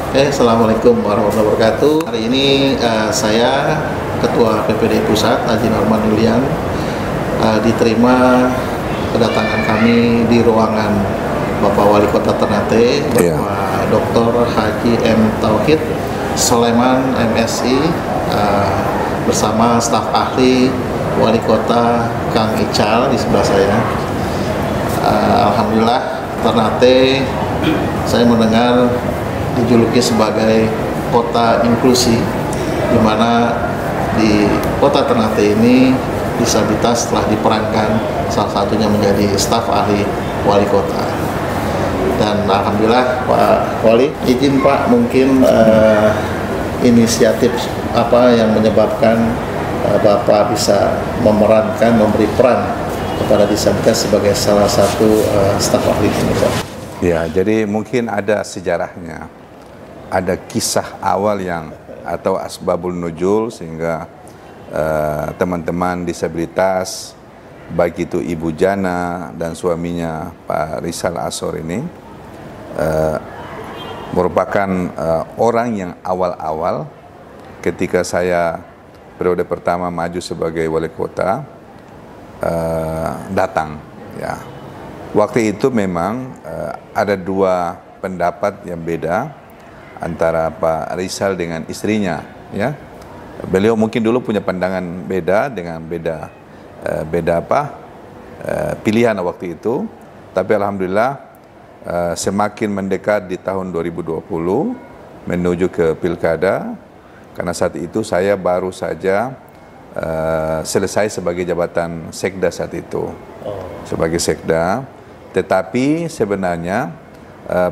Assalamualaikum warahmatullahi wabarakatuh. Hari ini saya Ketua PPD Pusat Haji Norman Yulian diterima kedatangan kami di ruangan Bapak Wali Kota Ternate, Bapak Dr. Haji M. Tauhid Soleman MSI bersama staf ahli Wali Kota Kang Ical di sebelah saya. Alhamdulillah Ternate saya mendengar dijuluki sebagai kota inklusi, di mana di kota Ternate ini disabilitas telah diperankan salah satunya menjadi staf ahli wali kota. Dan alhamdulillah Pak Wali, izin Pak, mungkin inisiatif apa yang menyebabkan Bapak bisa memberi peran kepada disabilitas sebagai salah satu staf ahli ini, Pak? Ya, jadi mungkin ada sejarahnya. Ada kisah awal atau asbabul nuzul sehingga teman-teman disabilitas, baik itu Ibu Jana dan suaminya Pak Rizal Asor ini merupakan orang yang awal-awal ketika saya periode pertama maju sebagai wali kota datang. Ya, waktu itu memang ada dua pendapat yang beda antara Pak Rizal dengan istrinya, ya. Beliau mungkin dulu punya pandangan beda dengan pilihan waktu itu, tapi alhamdulillah semakin mendekat di tahun 2020 menuju ke pilkada, karena saat itu saya baru saja selesai sebagai jabatan sekda saat itu, sebagai sekda, tetapi sebenarnya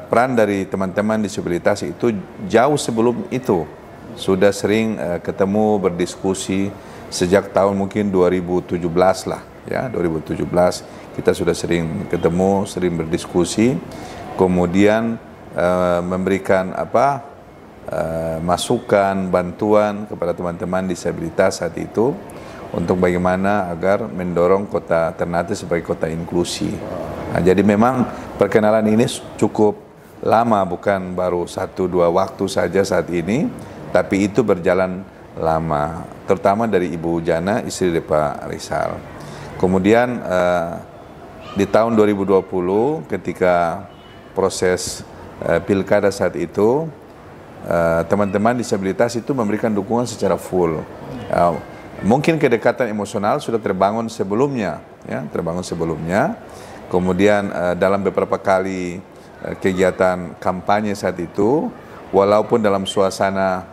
peran dari teman-teman disabilitas itu jauh sebelum itu sudah sering ketemu, berdiskusi sejak tahun mungkin 2017 lah, ya, 2017 kita sudah sering ketemu, sering berdiskusi, kemudian memberikan masukan, bantuan kepada teman-teman disabilitas saat itu untuk bagaimana agar mendorong kota Ternate sebagai kota inklusi. Nah, jadi memang perkenalan ini cukup lama, bukan baru 1-2 waktu saja saat ini, tapi itu berjalan lama, terutama dari Ibu Jana, istri dari Pak Rizal. Kemudian di tahun 2020 ketika proses pilkada saat itu, teman-teman disabilitas itu memberikan dukungan secara full. Mungkin kedekatan emosional sudah terbangun sebelumnya, ya, Kemudian dalam beberapa kali kegiatan kampanye saat itu, walaupun dalam suasana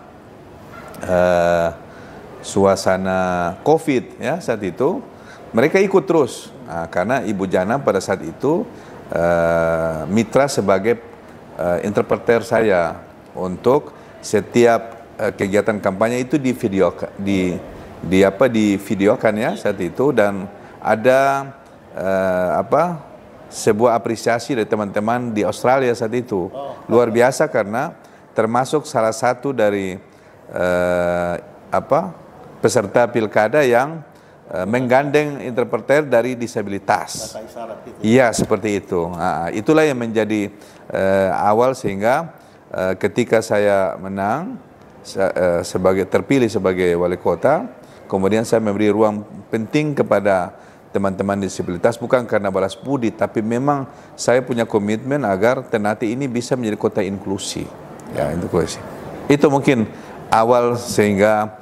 COVID, ya, saat itu mereka ikut terus. Nah, karena Ibu Jana pada saat itu mitra sebagai interpreter saya untuk setiap kegiatan kampanye itu divideokan ya saat itu, dan ada sebuah apresiasi dari teman-teman di Australia saat itu. Luar biasa, karena termasuk salah satu dari peserta pilkada yang menggandeng interpreter dari disabilitas. Iya, seperti itu. Nah, itulah yang menjadi awal sehingga ketika saya menang terpilih sebagai wali kota, kemudian saya memberi ruang penting kepada teman-teman disabilitas, bukan karena balas budi, tapi memang saya punya komitmen agar Ternate ini bisa menjadi kota inklusi. Ya, inklusi. Itu mungkin awal sehingga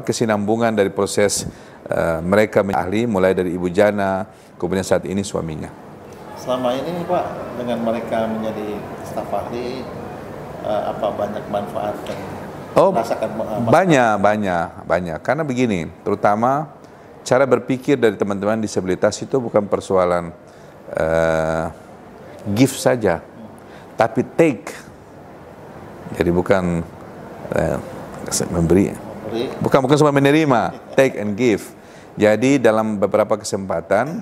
kesinambungan dari proses mereka ahli, mulai dari Ibu Jana, kemudian saat ini suaminya. Selama ini Pak, dengan mereka menjadi staf ahli, banyak manfaat yang rasakan? Banyak. Karena begini, terutama cara berpikir dari teman-teman disabilitas itu bukan persoalan give saja, tapi take. Jadi bukan memberi, bukan cuma menerima, take and give. Jadi dalam beberapa kesempatan,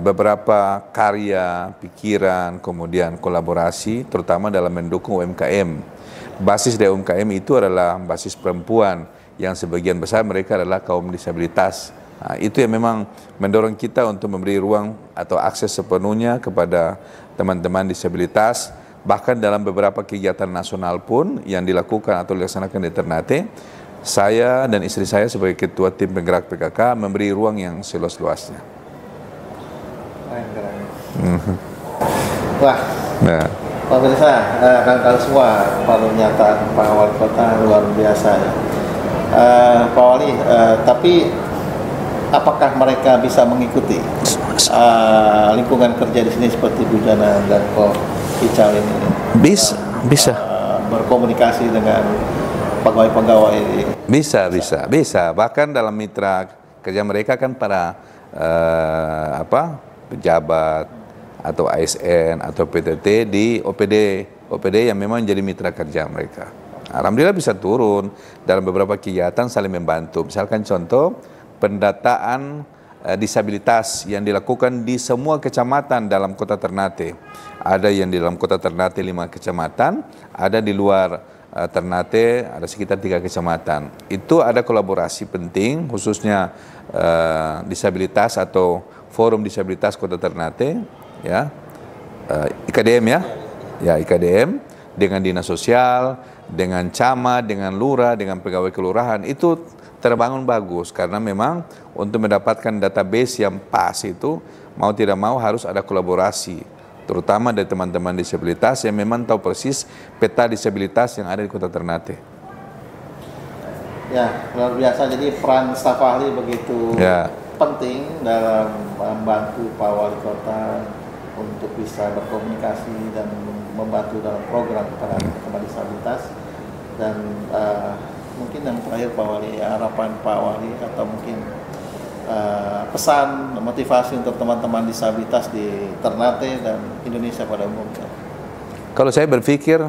beberapa karya, pikiran, kemudian kolaborasi, terutama dalam mendukung UMKM. Basis dari UMKM itu adalah basis perempuan, yang sebagian besar mereka adalah kaum disabilitas. Nah, itu yang memang mendorong kita untuk memberi ruang atau akses sepenuhnya kepada teman-teman disabilitas, Bahkan dalam beberapa kegiatan nasional pun yang dilakukan atau dilaksanakan di Ternate, saya dan istri saya sebagai ketua tim penggerak PKK memberi ruang yang seluas-luasnya. Wah, Nah, Pak Pemirsa, kawan-kawan semua, pernyataan Pak Wali Kota luar biasa ya. Pak Wali, tapi apakah mereka bisa mengikuti lingkungan kerja di sini seperti Bujana dan Ko Kicau ini? bisa. Berkomunikasi dengan pegawai-pegawai. Bisa. Bahkan dalam mitra kerja mereka kan para pejabat atau ASN atau PTT di OPD yang memang jadi mitra kerja mereka. Alhamdulillah bisa turun dalam beberapa kegiatan saling membantu. Misalkan contoh pendataan disabilitas yang dilakukan di semua kecamatan dalam kota Ternate. Ada yang di dalam kota Ternate 5 kecamatan, ada di luar Ternate ada sekitar 3 kecamatan. Itu ada kolaborasi penting khususnya disabilitas atau Forum Disabilitas Kota Ternate, ya, IKDM IKDM dengan dinas sosial, dengan camat, dengan lurah, dengan pegawai kelurahan itu terbangun bagus karena memang untuk mendapatkan database yang pas itu mau tidak mau harus ada kolaborasi, terutama dari teman-teman disabilitas yang memang tahu persis peta disabilitas yang ada di Kota Ternate. Ya, luar biasa. Jadi peran staf ahli begitu penting dalam membantu Pak Wali Kota untuk bisa berkomunikasi dan membantu dalam program kepada teman disabilitas. Dan mungkin yang terakhir Pak Wali, harapan Pak Wali atau mungkin pesan motivasi untuk teman-teman disabilitas di Ternate dan Indonesia pada umumnya. Kalau saya berpikir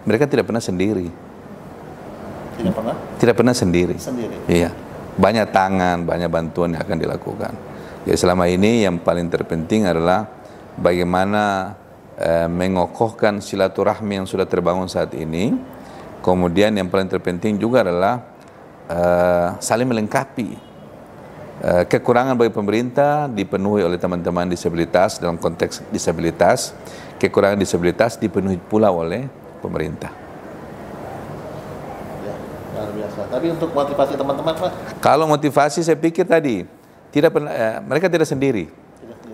mereka tidak pernah sendiri. Tidak pernah sendiri. Iya. Banyak tangan, banyak bantuan yang akan dilakukan. Jadi selama ini yang paling terpenting adalah bagaimana mengokohkan silaturahmi yang sudah terbangun saat ini. Kemudian yang paling terpenting juga adalah saling melengkapi. Kekurangan bagi pemerintah dipenuhi oleh teman-teman disabilitas dalam konteks disabilitas. Kekurangan disabilitas dipenuhi pula oleh pemerintah. Ya, luar biasa. Tapi untuk motivasi teman-teman, Pak? Kalau motivasi saya pikir tadi mereka tidak sendiri.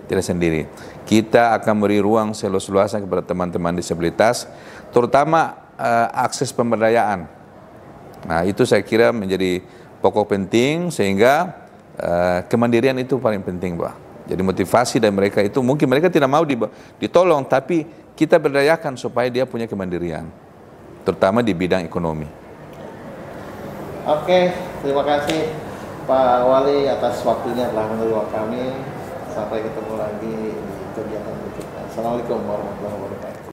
Tidak sendiri. Kita akan beri ruang seluas-luasnya kepada teman-teman disabilitas, terutama akses pemberdayaan. Nah, itu saya kira menjadi pokok penting sehingga kemandirian itu paling penting, Pak. Jadi motivasi dari mereka itu mungkin mereka tidak mau ditolong, tapi kita berdayakan supaya dia punya kemandirian, terutama di bidang ekonomi. Oke, terima kasih Pak Wali atas waktunya telah menerima kami. Sampai ketemu lagi di kegiatan berikutnya. Assalamualaikum warahmatullahi wabarakatuh.